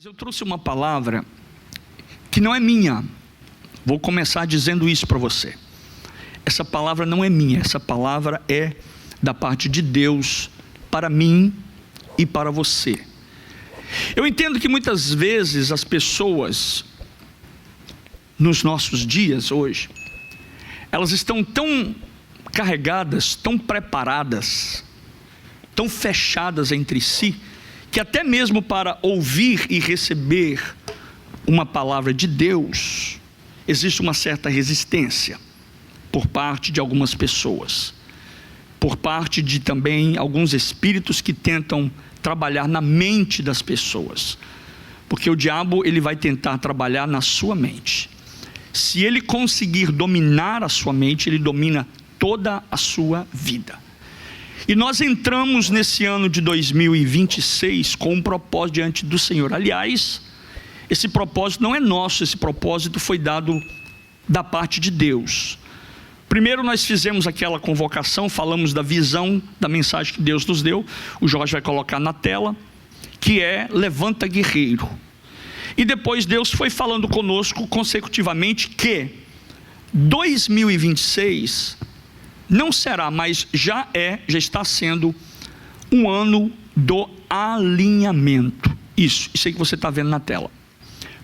Eu trouxe uma palavra que não é minha. Vou começar dizendo isso para você. Essa palavra não é minha, essa palavra é da parte de Deus para mim e para você. Eu entendo que muitas vezes as pessoas, nos nossos dias hoje, elas estão tão carregadas, tão preparadas, tão fechadas entre si, que até mesmo para ouvir e receber uma palavra de Deus, existe uma certa resistência por parte de algumas pessoas, por parte de também alguns espíritos que tentam trabalhar na mente das pessoas, porque o diabo ele vai tentar trabalhar na sua mente. Se ele conseguir dominar a sua mente, ele domina toda a sua vida. E nós entramos nesse ano de 2026 com um propósito diante do Senhor. Aliás, esse propósito não é nosso, esse propósito foi dado da parte de Deus. Primeiro nós fizemos aquela convocação, falamos da visão, da mensagem que Deus nos deu. O Jorge vai colocar na tela, que é levanta guerreiro. E depois Deus foi falando conosco consecutivamente que 2026 não será, mas já está sendo um ano do alinhamento. Isso aí que você está vendo na tela.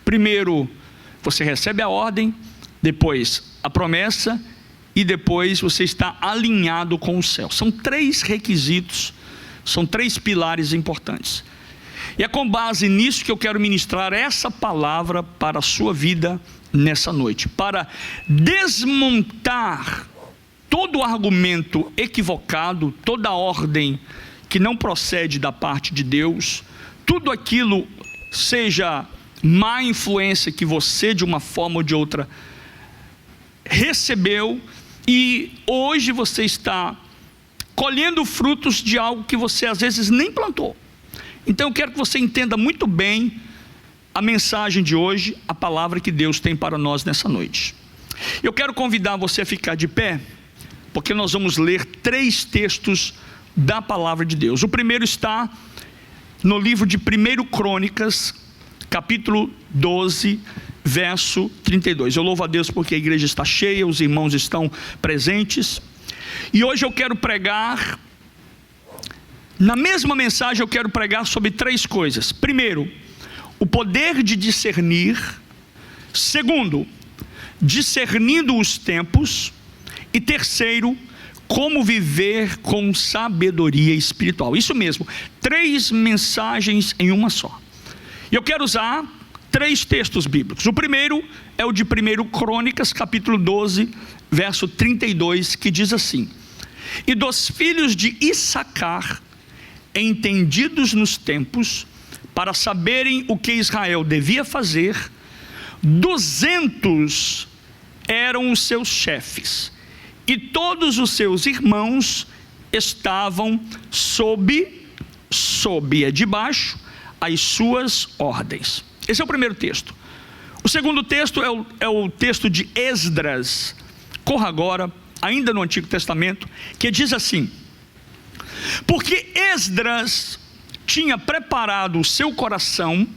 Primeiro você recebe a ordem, depois a promessa e depois você está alinhado com o céu. São 3 requisitos, são 3 pilares importantes. E é com base nisso que eu quero ministrar essa palavra para a sua vida nessa noite, para desmontar todo argumento equivocado, toda ordem que não procede da parte de Deus, tudo aquilo seja má influência que você de uma forma ou de outra recebeu e hoje você está colhendo frutos de algo que você às vezes nem plantou. Então eu quero que você entenda muito bem a mensagem de hoje, a palavra que Deus tem para nós nessa noite. Eu quero convidar você a ficar de pé, porque nós vamos ler 3 textos da palavra de Deus. O primeiro está no livro de 1 Crônicas, capítulo 12, verso 32. Eu louvo a Deus porque a igreja está cheia, os irmãos estão presentes. E hoje eu quero pregar, na mesma mensagem eu quero pregar sobre 3 coisas. Primeiro, o poder de discernir. Segundo, discernindo os tempos. E terceiro, como viver com sabedoria espiritual. Isso mesmo, 3 mensagens em uma só. E eu quero usar 3 textos bíblicos. O primeiro é o de 1 Crônicas, capítulo 12, verso 32, que diz assim: E dos filhos de Issacar, entendidos nos tempos, para saberem o que Israel devia fazer, 200 eram os seus chefes. E todos os seus irmãos estavam sob debaixo, as suas ordens. Esse é o primeiro texto. O segundo texto é o texto de Esdras. Corra agora, ainda no Antigo Testamento, que diz assim: Porque Esdras tinha preparado o seu coração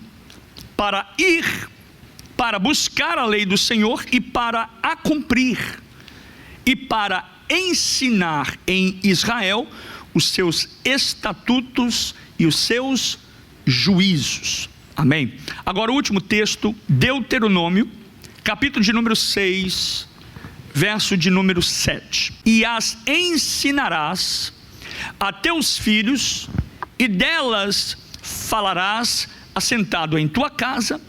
para ir, para buscar a lei do Senhor e para a cumprir, e para ensinar em Israel os seus estatutos e os seus juízos. Amém? Agora o último texto, Deuteronômio, capítulo de número 6, verso de número 7. E as ensinarás a teus filhos, e delas falarás assentado em tua casa,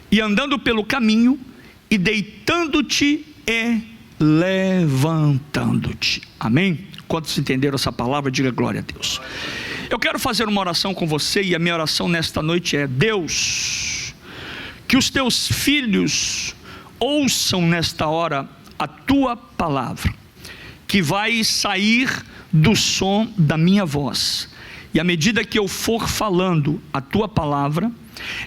e andando pelo caminho, e deitando-te e levantando-te. Amém? Quantos entenderam essa palavra, diga glória a Deus. Eu quero fazer uma oração com você, e a minha oração nesta noite é: Deus, que os teus filhos ouçam nesta hora a tua palavra, que vai sair do som da minha voz, e à medida que eu for falando a tua palavra,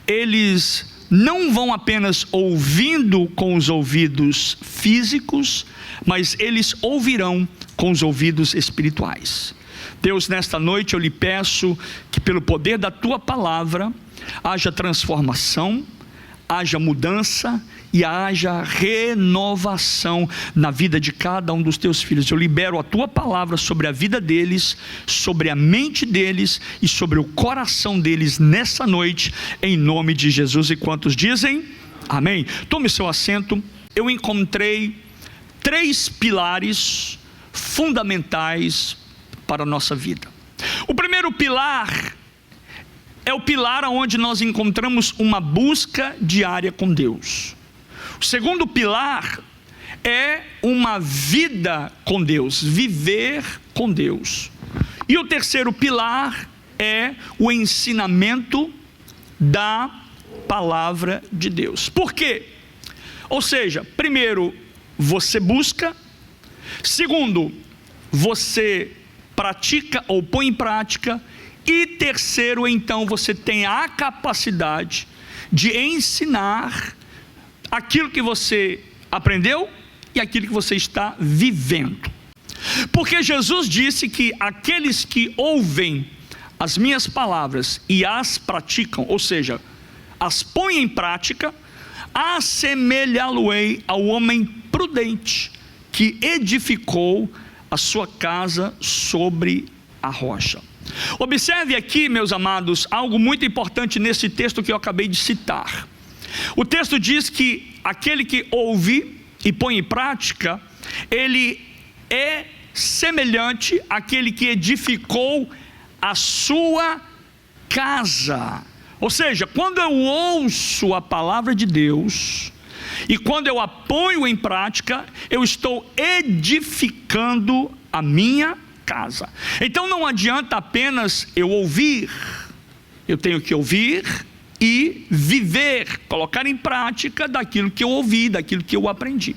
eles não vão apenas ouvindo com os ouvidos físicos, mas eles ouvirão com os ouvidos espirituais. Deus, nesta noite eu lhe peço que pelo poder da tua palavra, haja transformação, haja mudança e haja renovação na vida de cada um dos teus filhos. Eu libero a tua palavra sobre a vida deles, sobre a mente deles e sobre o coração deles nessa noite, em nome de Jesus. E quantos dizem amém? Tome seu assento. Eu encontrei 3 pilares fundamentais para a nossa vida. O primeiro pilar é o pilar onde nós encontramos uma busca diária com Deus. O segundo pilar é uma vida com Deus, viver com Deus. E o terceiro pilar é o ensinamento da palavra de Deus. Por quê? Ou seja, primeiro, você busca. Segundo, você pratica ou põe em prática. E terceiro, então, você tem a capacidade de ensinar aquilo que você aprendeu e aquilo que você está vivendo. Porque Jesus disse que aqueles que ouvem as minhas palavras e as praticam, ou seja, as põem em prática, assemelhá-lo-ei ao homem prudente que edificou a sua casa sobre a rocha. Observe aqui, meus amados, algo muito importante nesse texto que eu acabei de citar. O texto diz que aquele que ouve e põe em prática, ele é semelhante àquele que edificou a sua casa. Ou seja, quando eu ouço a palavra de Deus e quando eu a ponho em prática, eu estou edificando a minha casa. Então não adianta apenas eu ouvir, eu tenho que ouvir e viver, colocar em prática daquilo que eu ouvi, daquilo que eu aprendi.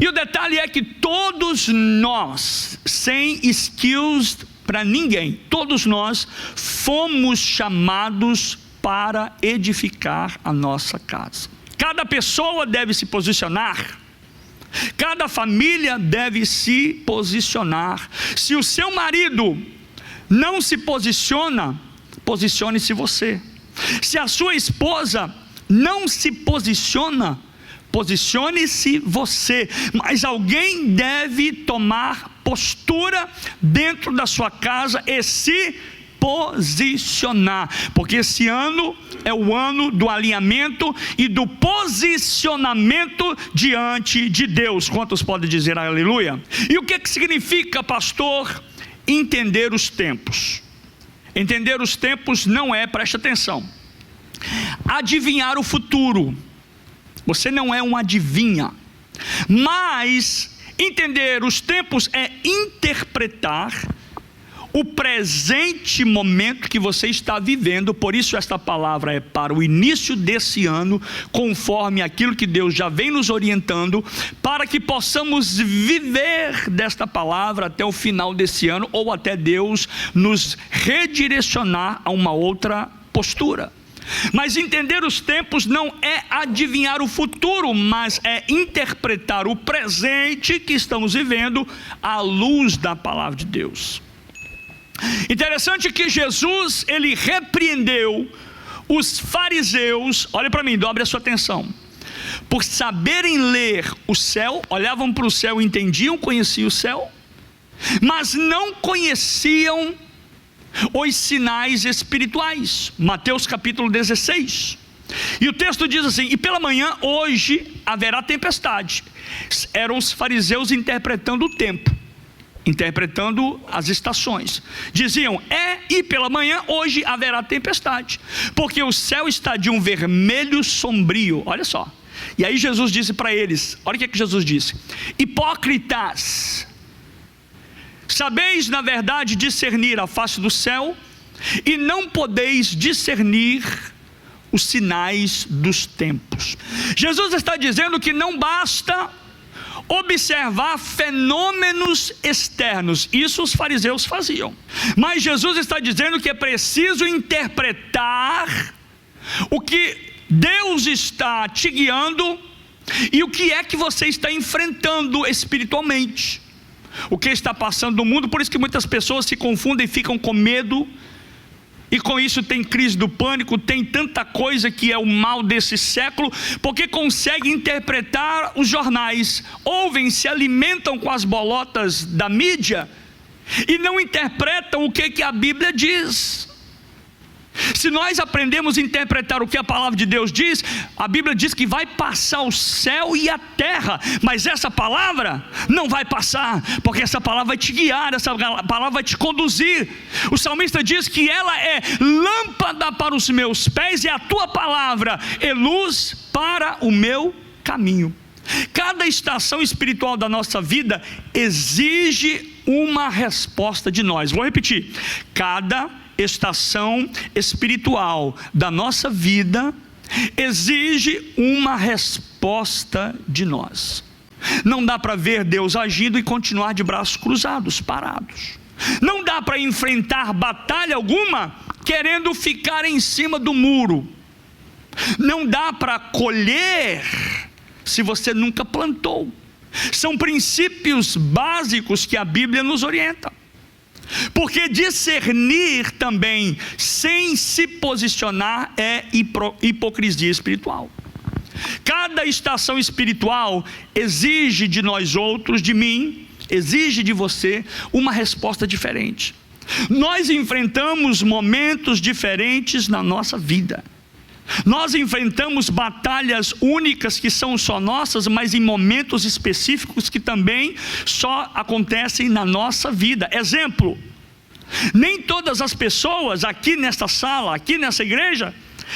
E o detalhe é que todos nós, sem skills para ninguém, todos nós fomos chamados para edificar a nossa casa. Cada pessoa deve se posicionar, cada família deve se posicionar. Se o seu marido não se posiciona, posicione-se você. Se a sua esposa não se posiciona, posicione-se você. Mas alguém deve tomar postura dentro da sua casa e se posicionar, porque esse ano é o ano do alinhamento e do posicionamento diante de Deus. Quantos podem dizer aleluia? E o que significa, pastor, entender os tempos? Entender os tempos não é, preste atenção, adivinhar o futuro. Você não é um adivinha, mas entender os tempos é interpretar o presente momento que você está vivendo. Por isso esta palavra é para o início desse ano, conforme aquilo que Deus já vem nos orientando, para que possamos viver desta palavra até o final desse ano, ou até Deus nos redirecionar a uma outra postura. Mas entender os tempos não é adivinhar o futuro, mas é interpretar o presente que estamos vivendo à luz da palavra de Deus. Interessante que Jesus, ele repreendeu os fariseus, olha para mim, dobre a sua atenção, por saberem ler o céu, olhavam para o céu, entendiam, conheciam o céu, mas não conheciam os sinais espirituais. Mateus capítulo 16, e o texto diz assim: e pela manhã hoje haverá tempestade. Eram os fariseus interpretando o tempo, interpretando as estações. Diziam: e pela manhã hoje haverá tempestade, porque o céu está de um vermelho sombrio. Olha só. E aí Jesus disse para eles, olha o que Jesus disse: hipócritas, sabeis na verdade discernir a face do céu, e não podeis discernir os sinais dos tempos. Jesus está dizendo que não basta observar fenômenos externos, isso os fariseus faziam, mas Jesus está dizendo que é preciso interpretar o que Deus está te guiando e o que é que você está enfrentando espiritualmente, o que está passando no mundo. Por isso que muitas pessoas se confundem e ficam com medo e com isso tem crise do pânico, tem tanta coisa que é o mal desse século, porque conseguem interpretar os jornais, ouvem, se alimentam com as bolotas da mídia e não interpretam o que a Bíblia diz. Se nós aprendemos a interpretar o que a palavra de Deus diz, a Bíblia diz que vai passar o céu e a terra, mas essa palavra não vai passar, porque essa palavra vai te guiar, essa palavra vai te conduzir. O salmista diz que ela é lâmpada para os meus pés e a tua palavra é luz para o meu caminho. Cada estação espiritual da nossa vida exige uma resposta de nós. Vou repetir: cada estação espiritual da nossa vida exige uma resposta de nós. Não dá para ver Deus agindo e continuar de braços cruzados, parados. Não dá para enfrentar batalha alguma querendo ficar em cima do muro. Não dá para colher se você nunca plantou. São princípios básicos que a Bíblia nos orienta. Porque discernir também sem se posicionar é hipocrisia espiritual. Cada estação espiritual exige de nós outros, de mim, exige de você uma resposta diferente. Nós enfrentamos momentos diferentes na nossa vida. Nós enfrentamos batalhas únicas que são só nossas, mas em momentos específicos que também só acontecem na nossa vida. Exemplo: nem todas as pessoas aqui nesta sala, aqui nessa igreja,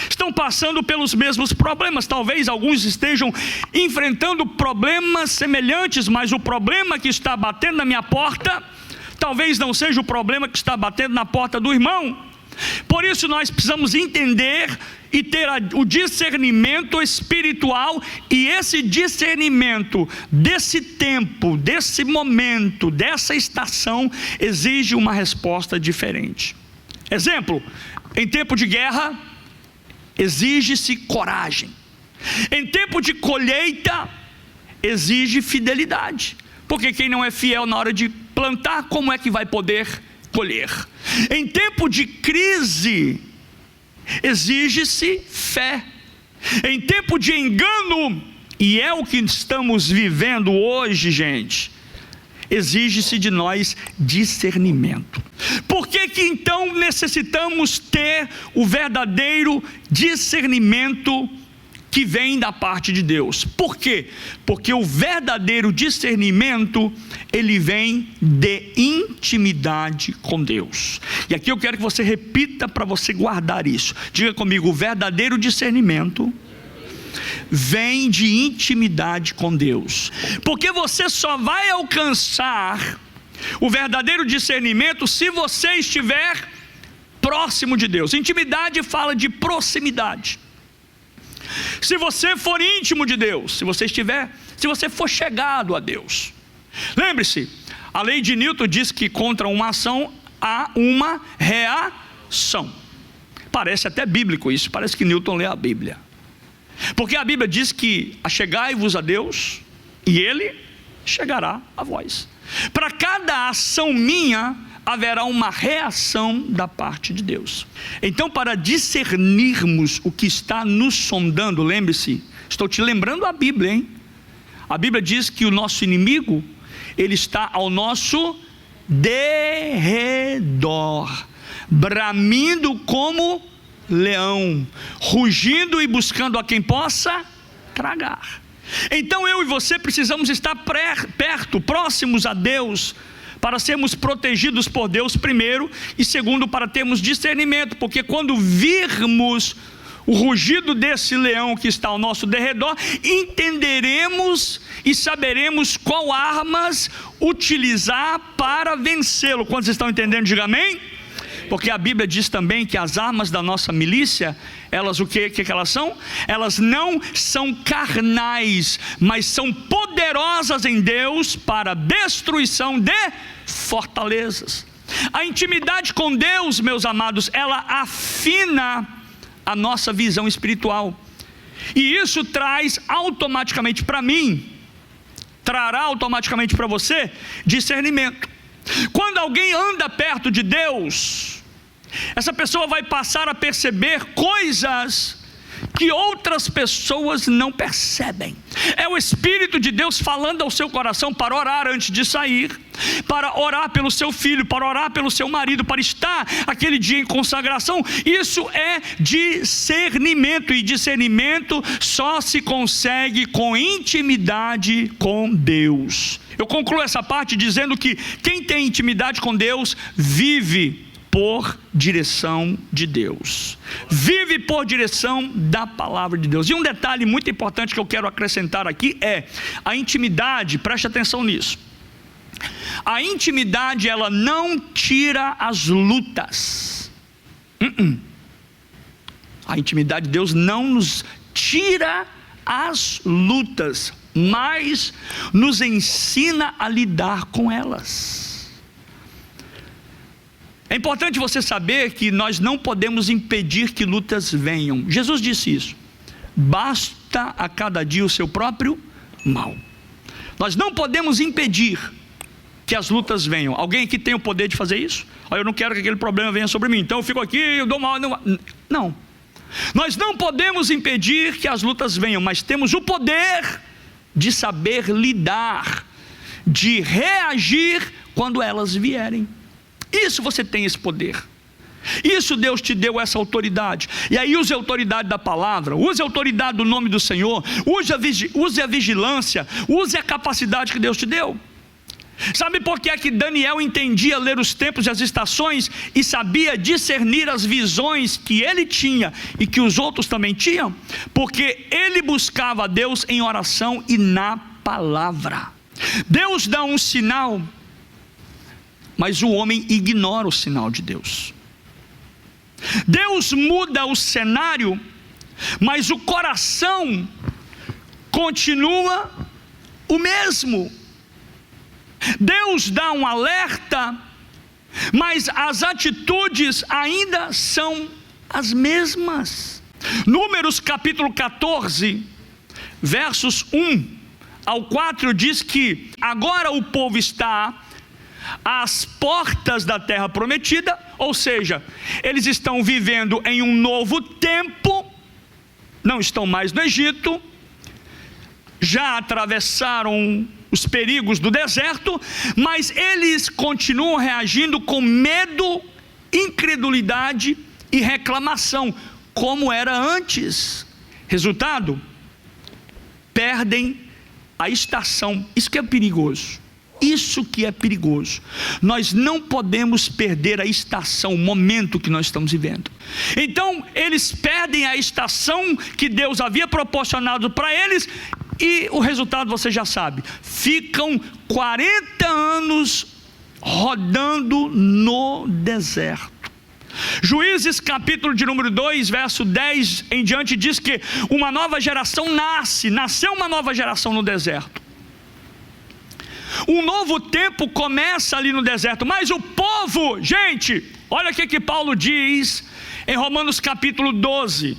estão passando pelos mesmos problemas. Talvez alguns estejam enfrentando problemas semelhantes, mas o problema que está batendo na minha porta talvez não seja o problema que está batendo na porta do irmão. Por isso nós precisamos entender e ter o discernimento espiritual, e esse discernimento desse tempo, desse momento, dessa estação, exige uma resposta diferente. Exemplo: em tempo de guerra, exige-se coragem. Em tempo de colheita, exige fidelidade, porque quem não é fiel na hora de plantar, como é que vai poder colher? Em tempo de crise, exige-se fé. Em tempo de engano, e é o que estamos vivendo hoje, gente, exige-se de nós discernimento. Por que então necessitamos ter o verdadeiro discernimento que vem da parte de Deus? Por quê? Porque o verdadeiro discernimento, ele vem de intimidade com Deus. E aqui eu quero que você repita para você guardar isso. Diga comigo: o verdadeiro discernimento vem de intimidade com Deus. Porque você só vai alcançar o verdadeiro discernimento se você estiver próximo de Deus. Intimidade fala de proximidade. Se você for íntimo de Deus, se você for chegado a Deus. Lembre-se, a lei de Newton diz que contra uma ação há uma reação. Parece até bíblico isso, parece que Newton lê a Bíblia. Porque a Bíblia diz que achegai-vos a Deus e Ele chegará a vós. Para cada ação minha, haverá uma reação da parte de Deus. Então, para discernirmos o que está nos sondando, lembre-se, estou te lembrando a Bíblia, hein? A Bíblia diz que o nosso inimigo, ele está ao nosso derredor, bramindo como leão, rugindo e buscando a quem possa tragar. Então eu e você precisamos estar perto, próximos a Deus, para sermos protegidos por Deus primeiro, e segundo, para termos discernimento, porque quando virmos o rugido desse leão que está ao nosso derredor, entenderemos e saberemos qual armas utilizar para vencê-lo. Quantos estão entendendo? Diga amém. Porque a Bíblia diz também que as armas da nossa milícia, elas o que elas são? Elas não são carnais, mas são poderosas em Deus para destruição de fortalezas. A intimidade com Deus, meus amados, ela afina a nossa visão espiritual. E isso traz automaticamente para mim, trará automaticamente para você discernimento. Quando alguém anda perto de Deus, Essa pessoa vai passar a perceber coisas que outras pessoas não percebem. É o Espírito de Deus falando ao seu coração para orar antes de sair, para orar pelo seu filho, para orar pelo seu marido, para estar aquele dia em consagração. Isso é discernimento, e discernimento só se consegue com intimidade com Deus. Eu concluo essa parte dizendo que quem tem intimidade com Deus vive por direção de Deus, vive por direção da palavra de Deus. E um detalhe muito importante que eu quero acrescentar aqui é a intimidade. Preste atenção nisso. A intimidade, ela não tira as lutas. A intimidade de Deus não nos tira as lutas, mas nos ensina a lidar com elas. É importante você saber que nós não podemos impedir que lutas venham. Jesus disse isso: basta a cada dia o seu próprio mal. Nós não podemos impedir que as lutas venham. Alguém aqui tem o poder de fazer isso? Eu não quero que aquele problema venha sobre mim, então eu fico aqui, eu dou mal. Não. Nós não podemos impedir que as lutas venham, mas temos o poder de saber lidar, de reagir quando elas vierem. Isso você tem esse poder. Isso Deus te deu essa autoridade. E aí use a autoridade da palavra, use a autoridade do nome do Senhor, use a vigilância, use a capacidade que Deus te deu. Sabe por que é que Daniel entendia ler os tempos e as estações e sabia discernir as visões que ele tinha e que os outros também tinham? Porque ele buscava a Deus em oração e na palavra. Deus dá um sinal, mas o homem ignora o sinal de Deus. Deus muda o cenário, mas o coração continua o mesmo. Deus dá um alerta, mas as atitudes ainda são as mesmas. Números capítulo 14, versos 1 ao 4 diz que agora o povo está às portas da terra prometida, ou seja, eles estão vivendo em um novo tempo, não estão mais no Egito, já atravessaram os perigos do deserto, mas eles continuam reagindo com medo, incredulidade e reclamação, como era antes. Resultado, perdem a estação. Isso que é perigoso. Isso que é perigoso. Nós não podemos perder a estação, o momento que nós estamos vivendo. Então eles perdem a estação que Deus havia proporcionado para eles, e o resultado você já sabe: ficam 40 anos rodando no deserto. Juízes capítulo de número 2, verso 10 em diante diz que uma nova geração nasceu uma nova geração no deserto. Um novo tempo começa ali no deserto, mas o povo, gente, olha o que Paulo diz em Romanos capítulo 12: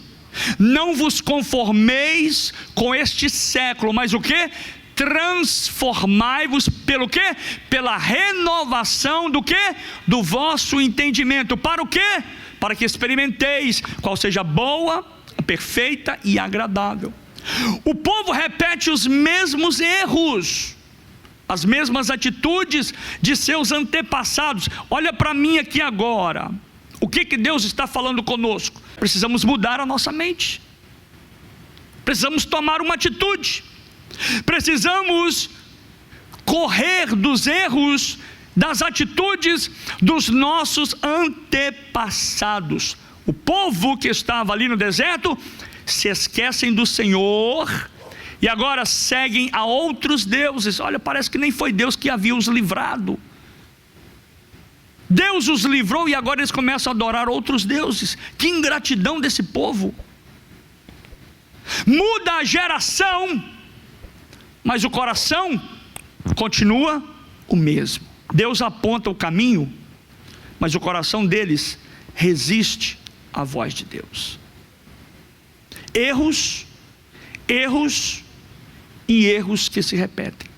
não vos conformeis com este século, mas o que? Transformai-vos pelo que? Pela renovação do que? Do vosso entendimento. Para o que? Para que experimenteis qual seja boa, perfeita e agradável. O povo repete os mesmos erros, as mesmas atitudes de seus antepassados. Olha para mim aqui agora. O que Deus está falando conosco? Precisamos mudar a nossa mente. Precisamos tomar uma atitude. Precisamos correr dos erros, das atitudes dos nossos antepassados. O povo que estava ali no deserto se esquecem do Senhor e agora seguem a outros deuses. Olha, parece que nem foi Deus que havia os livrado. Deus os livrou e agora eles começam a adorar outros deuses. Que ingratidão desse povo. Muda a geração, mas o coração continua o mesmo. Deus aponta o caminho, mas o coração deles resiste à voz de Deus. Erros e erros que se repetem.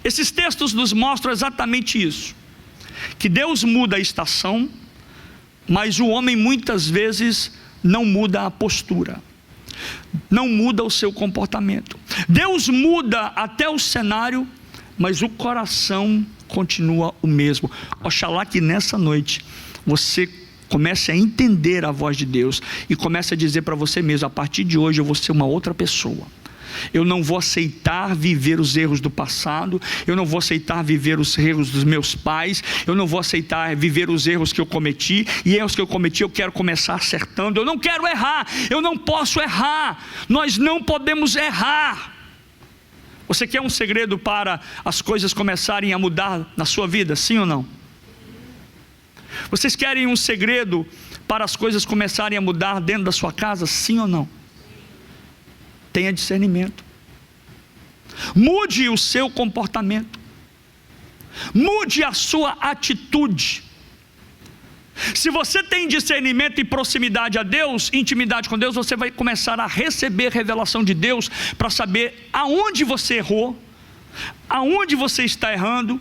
Esses textos nos mostram exatamente isso, que Deus muda a estação, Mas o homem muitas vezes não muda a postura, não muda o seu comportamento. Deus muda até o cenário, mas o coração continua o mesmo. Oxalá que nessa noite você comece a entender a voz de Deus e comece a dizer para você mesmo: a partir de hoje eu vou ser uma outra pessoa. Eu não vou aceitar viver os erros do passado, eu não vou aceitar viver os erros dos meus pais, eu não vou aceitar viver os erros que eu cometi, e erros que eu cometi eu quero começar acertando. Eu não quero errar, eu não posso errar, nós não podemos errar. Você quer um segredo para as coisas começarem a mudar na sua vida, sim ou não? Vocês querem um segredo para as coisas começarem a mudar dentro da sua casa, sim ou não? Tenha discernimento. Mude o seu comportamento. Mude a sua atitude. Se você tem discernimento e proximidade a Deus, intimidade com Deus, você vai começar a receber revelação de Deus para saber aonde você errou, aonde você está errando,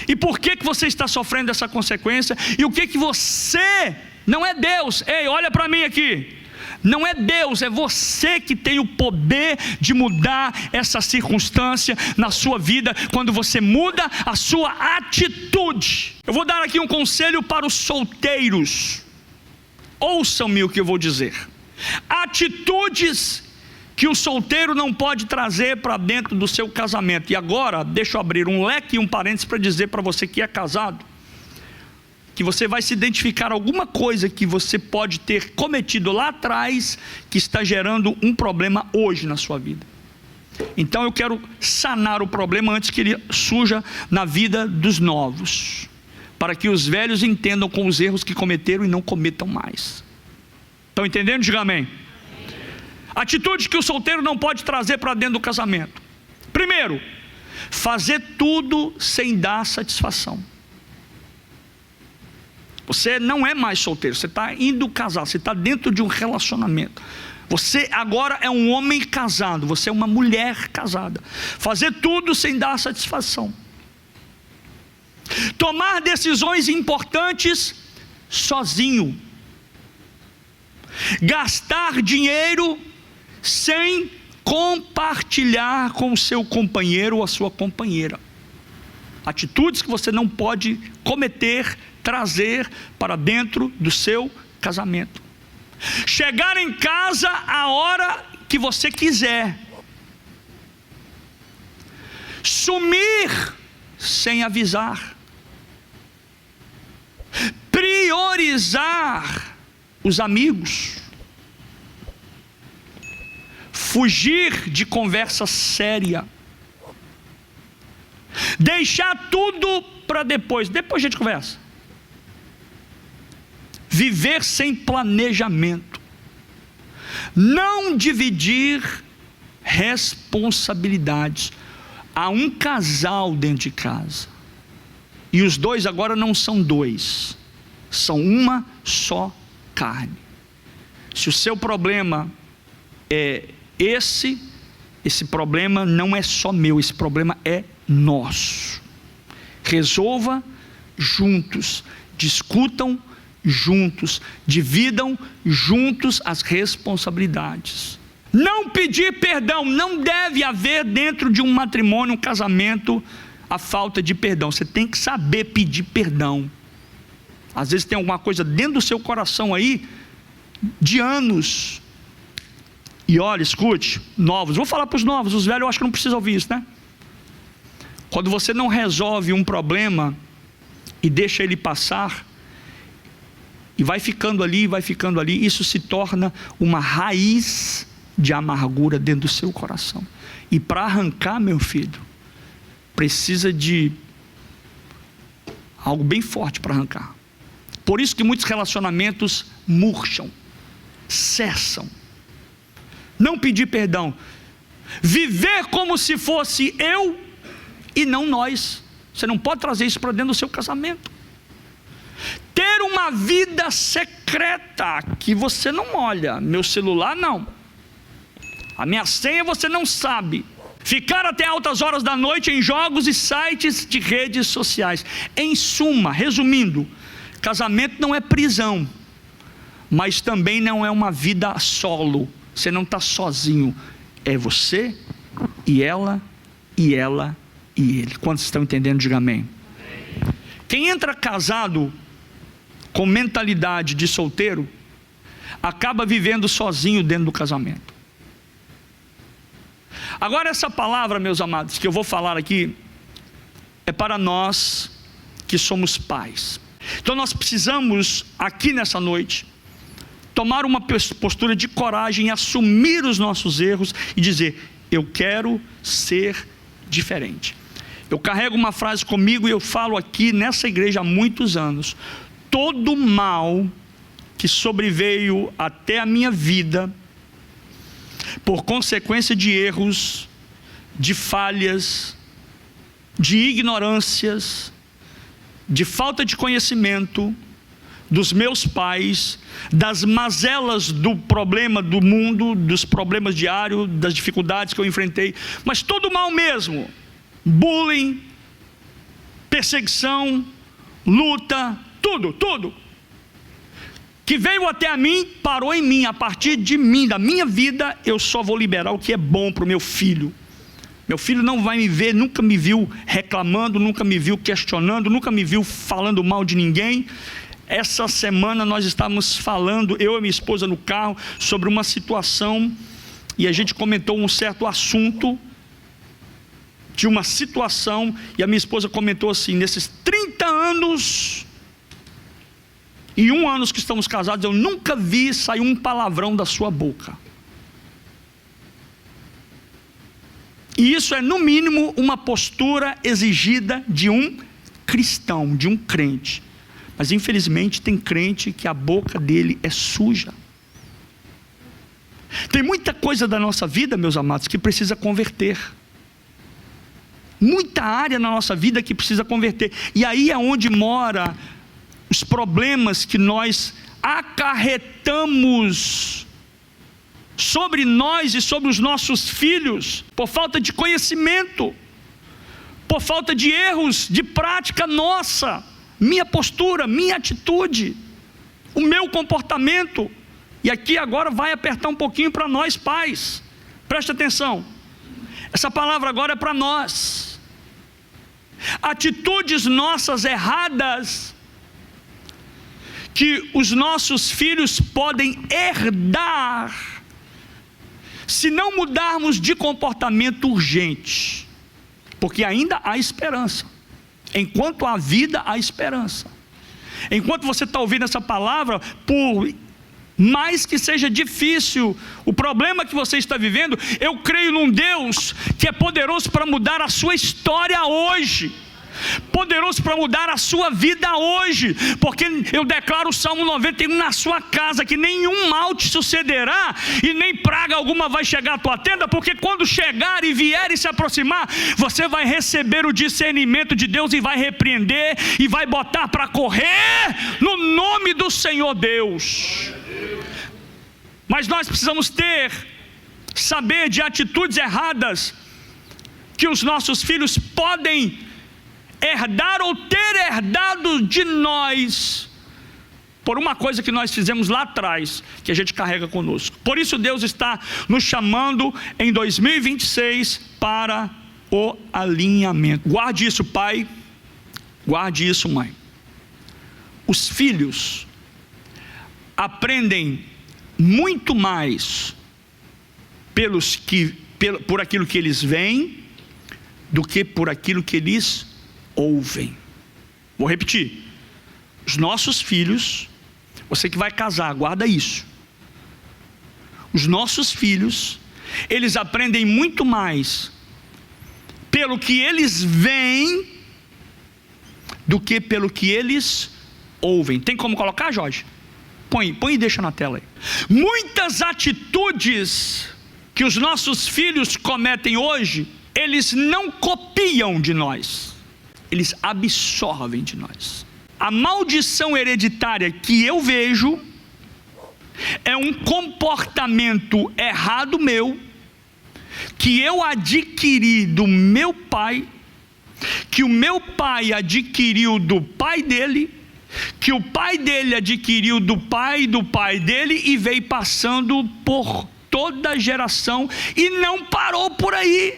e por que você está sofrendo essa consequência, e o que você, não é Deus, ei, olha para mim aqui, não é Deus, é você que tem o poder de mudar essa circunstância na sua vida, quando você muda a sua atitude. Eu vou dar aqui um conselho para os solteiros, ouçam-me o que eu vou dizer. Atitudes que o solteiro não pode trazer para dentro do seu casamento. E agora, deixa eu abrir um leque e um parênteses para dizer para você que é casado, que você vai se identificar alguma coisa que você pode ter cometido lá atrás, que está gerando um problema hoje na sua vida. Então eu quero sanar o problema antes que ele surja na vida dos novos, para que os velhos entendam com os erros que cometeram e não cometam mais. Estão entendendo? Diga amém. Atitude que o solteiro não pode trazer para dentro do casamento. Primeiro, fazer tudo sem dar satisfação. Você não é mais solteiro, você está indo casar, você está dentro de um relacionamento. Você agora é um homem casado, você é uma mulher casada. Fazer tudo sem dar satisfação. Tomar decisões importantes sozinho. Gastar dinheiro sem compartilhar com o seu companheiro ou a sua companheira. Atitudes que você não pode cometer, trazer para dentro do seu casamento. Chegar em casa a hora que você quiser. Sumir sem avisar. Priorizar os amigos. Fugir de conversa séria. Deixar tudo para depois. Depois a gente conversa. Viver sem planejamento. Não dividir responsabilidades. Há um casal dentro de casa. E os dois agora não são dois. São uma só carne. Se o seu problema é esse problema não é só meu, esse problema é nosso. Resolva juntos, discutam juntos, dividam juntos as responsabilidades. Não pedir perdão, não deve haver dentro de um matrimônio, um casamento, a falta de perdão. Você tem que saber pedir perdão. Às vezes tem alguma coisa dentro do seu coração aí, de anos. E olha, escute, novos, vou falar para os novos, os velhos eu acho que não precisam ouvir isso, né? Quando você não resolve um problema e deixa ele passar, e vai ficando ali, isso se torna uma raiz de amargura dentro do seu coração. E para arrancar, meu filho, precisa de algo bem forte para arrancar. Por isso que muitos relacionamentos murcham, cessam. Não pedir perdão. Viver como se fosse eu e não nós. Você não pode trazer isso para dentro do seu casamento. Ter uma vida secreta que você não olha. Meu celular não. A minha senha você não sabe. Ficar até altas horas da noite em jogos e sites de redes sociais. Em suma, resumindo, Casamento não é prisão, mas também não é uma vida solo. Você não está sozinho, é você e ela e ela e ele. Quantos estão entendendo? Diga amém. Quem entra casado com mentalidade de solteiro, acaba vivendo sozinho dentro do casamento. Agora essa palavra, meus amados, que eu vou falar aqui, é para nós que somos pais. Então nós precisamos, aqui nessa noite, tomar uma postura de coragem, assumir os nossos erros e dizer: eu quero ser diferente. Eu carrego uma frase comigo e eu falo aqui nessa igreja há muitos anos: todo mal que sobreveio até a minha vida, por consequência de erros, de falhas, de ignorâncias, de falta de conhecimento dos meus pais, das mazelas do problema do mundo, dos problemas diários, das dificuldades que eu enfrentei, mas todo mal mesmo, bullying, perseguição, luta, tudo que veio até a mim, parou em mim. A partir de mim, da minha vida, eu só vou liberar o que é bom para o meu filho. Meu filho não vai me ver, nunca me viu reclamando, nunca me viu questionando, nunca me viu falando mal de ninguém. Essa semana nós estávamos falando, eu e minha esposa no carro, sobre uma situação, e a gente comentou um certo assunto, de uma situação, e a minha esposa comentou assim: nesses 30 anos e 1 ano que estamos casados, eu nunca vi sair um palavrão da sua boca. E isso é no mínimo uma postura exigida de um cristão, de um crente. Mas infelizmente tem crente que a boca dele é suja. Tem muita coisa da nossa vida, meus amados, que precisa converter. Muita área na nossa vida que precisa converter. E aí é onde mora os problemas que nós acarretamos sobre nós e sobre os nossos filhos, por falta de conhecimento, por falta de erros de prática nossa, minha postura, minha atitude, o meu comportamento. E aqui agora vai apertar um pouquinho para nós pais, preste atenção, essa palavra agora é para nós. Atitudes nossas erradas, que os nossos filhos podem herdar, se não mudarmos de comportamento urgente, porque ainda há esperança. Enquanto há vida, há esperança. Enquanto você está ouvindo essa palavra, por mais que seja difícil o problema que você está vivendo, eu creio num Deus que é poderoso para mudar a sua história hoje, poderoso para mudar a sua vida hoje, porque eu declaro o Salmo 91 na sua casa, que nenhum mal te sucederá, e nem praga alguma vai chegar à tua tenda, porque quando chegar e vier e se aproximar, você vai receber o discernimento de Deus, e vai repreender, e vai botar para correr, no nome do Senhor Deus. Mas nós precisamos saber de atitudes erradas, que os nossos filhos podem herdar ou ter herdado de nós, por uma coisa que nós fizemos lá atrás, que a gente carrega conosco. Por isso Deus está nos chamando em 2026 para o alinhamento. Guarde isso, pai, guarde isso, mãe. Os filhos aprendem muito mais por aquilo que eles veem, do que por aquilo que eles ouvem. Vou repetir: os nossos filhos, você que vai casar, guarda isso. Os nossos filhos, eles aprendem muito mais pelo que eles veem do que pelo que eles ouvem. Tem como colocar, Jorge? Põe e deixa na tela aí. Muitas atitudes que os nossos filhos cometem hoje, eles não copiam de nós, eles absorvem de nós. A maldição hereditária que eu vejo é um comportamento errado meu, que eu adquiri do meu pai, que o meu pai adquiriu do pai dele, que o pai dele adquiriu do pai dele e veio passando por toda a geração e não parou por aí,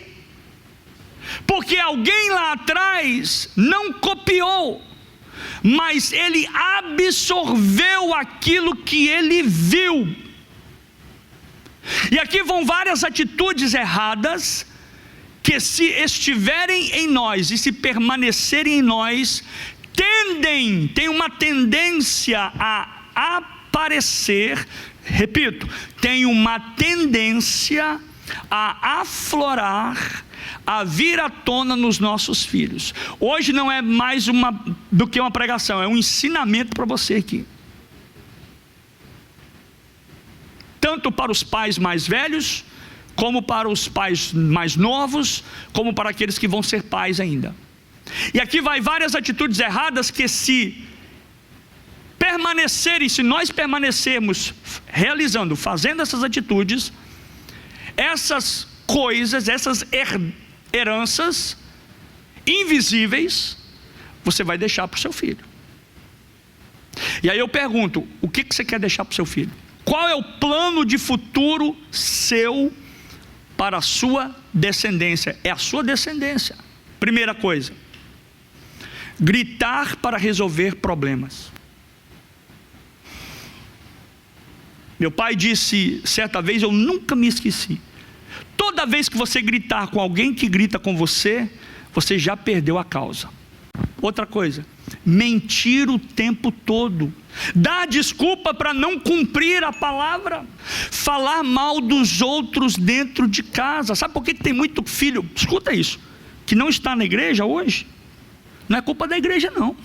porque alguém lá atrás não copiou, mas ele absorveu aquilo que ele viu. E aqui vão várias atitudes erradas que, se estiverem em nós e se permanecerem em nós, tem uma tendência a aparecer, repito, tem uma tendência a aflorar, a vir à tona nos nossos filhos. Hoje não é mais do que uma pregação, é um ensinamento para você aqui. Tanto para os pais mais velhos, como para os pais mais novos, como para aqueles que vão ser pais ainda. E aqui vai várias atitudes erradas que, se nós permanecermos fazendo essas atitudes, essas coisas, essas heranças invisíveis, você vai deixar para o seu filho. E aí eu pergunto, o que você quer deixar para o seu filho? Qual é o plano de futuro seu para a sua descendência? É a sua descendência. Primeira coisa, gritar para resolver problemas. Meu pai disse certa vez, eu nunca me esqueci: toda vez que você gritar com alguém que grita com você, você já perdeu a causa. Outra coisa, mentir o tempo todo, dar desculpa para não cumprir a palavra, falar mal dos outros dentro de casa. Sabe por que tem muito filho, escuta isso, que não está na igreja hoje? Não é culpa da igreja não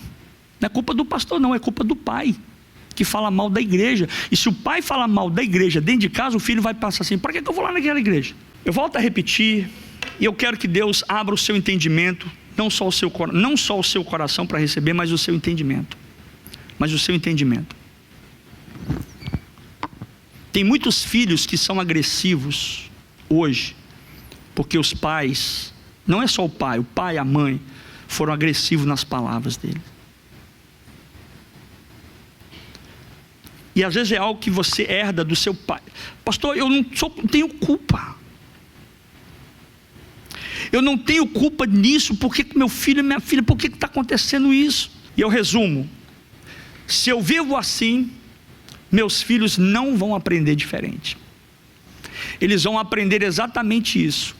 é culpa do pastor não, é culpa do pai, que fala mal da igreja. E se o pai fala mal da igreja dentro de casa, o filho vai passar assim: para que eu vou lá naquela igreja? Eu volto a repetir, e eu quero que Deus abra o seu entendimento, não só o seu coração para receber, mas o seu entendimento. Tem muitos filhos que são agressivos hoje, porque os pais, não é só o pai e a mãe, foram agressivos nas palavras dele. E às vezes é algo que você herda do seu pai. Pastor, eu não tenho culpa. Eu não tenho culpa nisso, porque meu filho e minha filha, por que está acontecendo isso? E eu resumo: se eu vivo assim, meus filhos não vão aprender diferente. Eles vão aprender exatamente isso.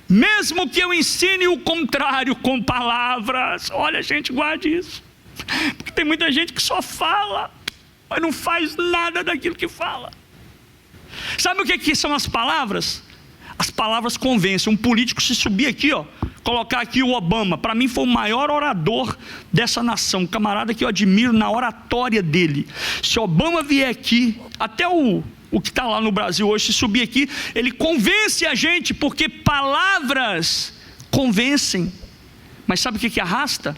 Mesmo que eu ensine o contrário com palavras. Olha, gente, guarde isso, porque tem muita gente que só fala, mas não faz nada daquilo que fala. Sabe o que são as palavras? As palavras convencem. Um político, se subir aqui, colocar aqui o Obama, para mim foi o maior orador dessa nação, um camarada que eu admiro na oratória dele. Se Obama vier aqui, até o que está lá no Brasil hoje, se subir aqui, ele convence a gente, porque palavras convencem. Mas sabe o que arrasta?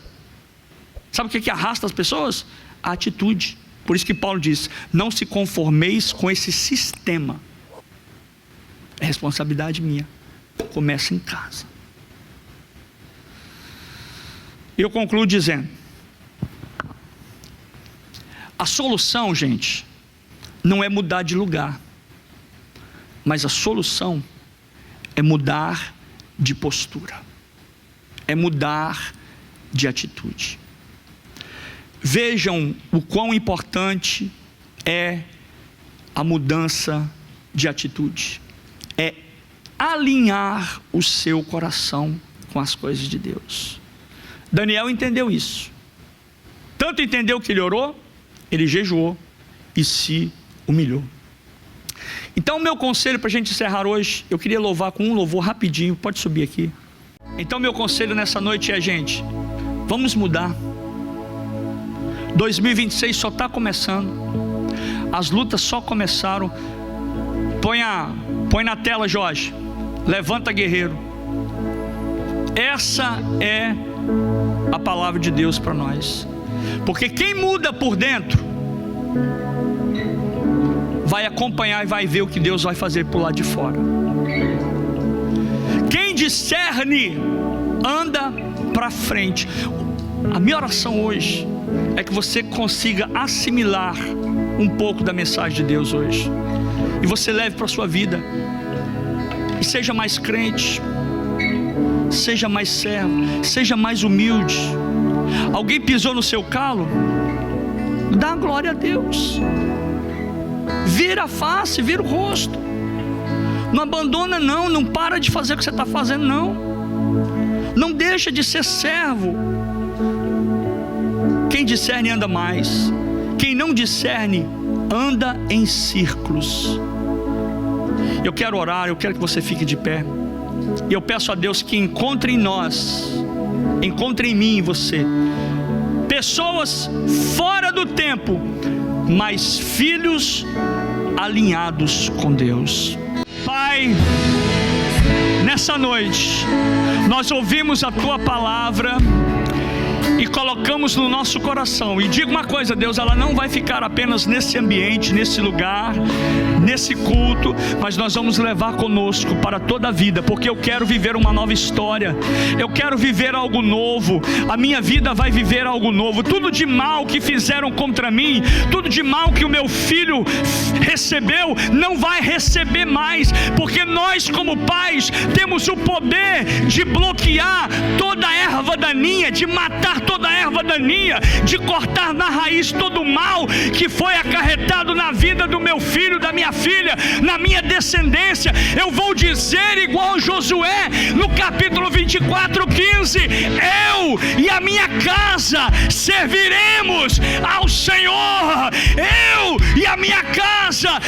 Sabe o que arrasta as pessoas? A atitude. Por isso que Paulo diz: não se conformeis com esse sistema. É responsabilidade minha. Começa em casa. Eu concluo dizendo: a solução, gente, não é mudar de lugar, mas a solução é mudar de postura, é mudar de atitude. Vejam o quão importante é a mudança de atitude. É alinhar o seu coração com as coisas de Deus. Daniel entendeu isso. Tanto entendeu que ele orou, ele jejuou e se humilhou. Então, o meu conselho para a gente encerrar hoje, eu queria louvar com um louvor rapidinho. Pode subir aqui. Então, meu conselho nessa noite é: gente, vamos mudar. 2026 só está começando. As lutas só começaram. Põe na tela, Jorge. Levanta, guerreiro. Essa é a palavra de Deus para nós. Porque quem muda por dentro vai acompanhar e vai ver o que Deus vai fazer por lá de fora. Quem discerne anda para frente. A minha oração hoje é que você consiga assimilar um pouco da mensagem de Deus hoje, e você leve para a sua vida, e seja mais crente, seja mais servo, seja mais humilde. Alguém pisou no seu calo? Dá glória a Deus, vira a face, vira o rosto, não abandona não, não para de fazer o que você está fazendo não deixa de ser servo. Quem discerne anda mais, quem não discerne anda em círculos. Eu quero orar, eu quero que você fique de pé, e eu peço a Deus que encontre em nós, encontre em mim e você, pessoas fora do tempo, mas filhos alinhados com Deus. Pai, nessa noite nós ouvimos a Tua palavra e colocamos no nosso coração. E digo uma coisa, Deus, ela não vai ficar apenas nesse ambiente, nesse lugar, nesse culto, mas nós vamos levar conosco para toda a vida, porque eu quero viver uma nova história, eu quero viver algo novo, a minha vida vai viver algo novo. Tudo de mal que fizeram contra mim, tudo de mal que o meu filho recebeu, não vai receber mais, porque nós como pais temos o poder de bloquear toda a erva daninha, de matar toda a erva daninha, de cortar na raiz todo o mal que foi acarretado na vida do meu filho, da minha filha, na minha descendência. Eu vou dizer igual Josué no capítulo 24:15: eu e a minha casa serviremos ao Senhor, eu e a minha casa